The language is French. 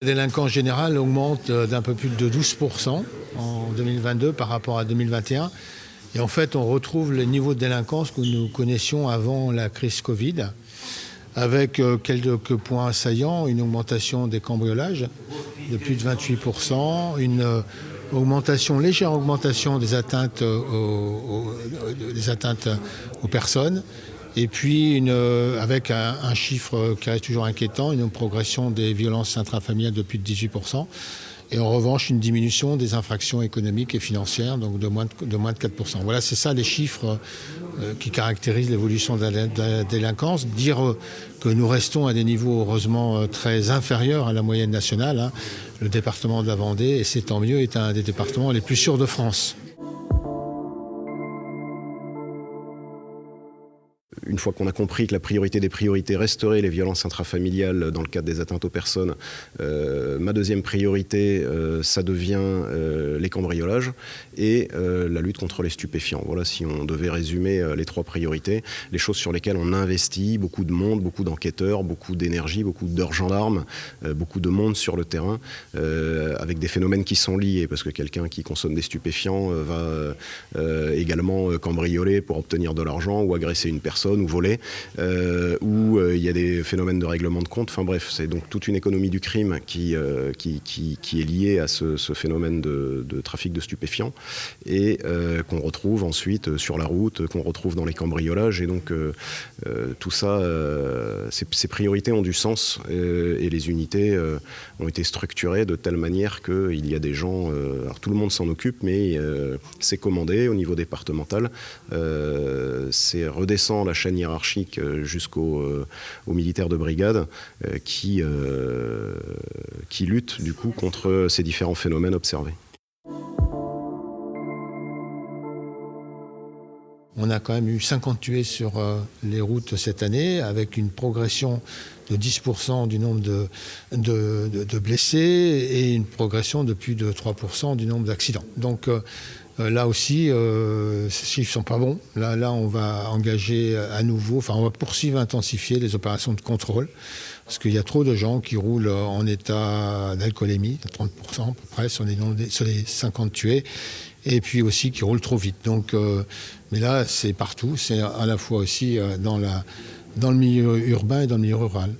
La délinquance générale augmente d'un peu plus de 12% en 2022 par rapport à 2021. Et en fait, on retrouve le niveau de délinquance que nous connaissions avant la crise Covid, avec quelques points saillants, une augmentation des cambriolages de plus de 28%, une légère augmentation des atteintes aux personnes, et puis avec un chiffre qui reste toujours inquiétant, une progression des violences intrafamiliales de plus de 18%. Et en revanche, une diminution des infractions économiques et financières, donc de moins de 4%. Voilà, c'est ça les chiffres qui caractérisent l'évolution de la délinquance. Dire que nous restons à des niveaux heureusement très inférieurs à la moyenne nationale. Hein. Le département de la Vendée, et c'est tant mieux, est un des départements les plus sûrs de France. Une fois qu'on a compris que la priorité des priorités resterait les violences intrafamiliales dans le cadre des atteintes aux personnes, ma deuxième priorité, ça devient les cambriolages et la lutte contre les stupéfiants. Voilà, si on devait résumer les trois priorités, les choses sur lesquelles on investit beaucoup de monde, beaucoup d'enquêteurs, beaucoup d'énergie, beaucoup d'heures gendarmes, beaucoup de monde sur le terrain, avec des phénomènes qui sont liés, parce que quelqu'un qui consomme des stupéfiants va également cambrioler pour obtenir de l'argent ou agresser une personne ou voler, où il y a des phénomènes de règlement de compte. Enfin bref, c'est donc toute une économie du crime qui est liée à ce phénomène de trafic de stupéfiants et qu'on retrouve ensuite sur la route, qu'on retrouve dans les cambriolages. Et donc tout ça, ces priorités ont du sens et les unités ont été structurées de telle manière qu'il y a des gens, alors tout le monde s'en occupe, mais c'est commandé au niveau départemental, c'est redescend la chaîne hiérarchique jusqu'aux militaires de brigade qui luttent du coup contre ces différents phénomènes observés. On a quand même eu 50 tués sur les routes cette année, avec une progression de 10% du nombre de blessés et une progression de plus de 3% du nombre d'accidents. Donc là aussi, ces chiffres ne sont pas bons. Là, on va engager à nouveau, on va poursuivre, intensifier les opérations de contrôle, parce qu'il y a trop de gens qui roulent en état d'alcoolémie, 30% à peu près sur les 50 tués, et puis aussi qui roulent trop vite. Donc, mais là, c'est partout, c'est à la fois aussi dans le milieu urbain et dans le milieu rural.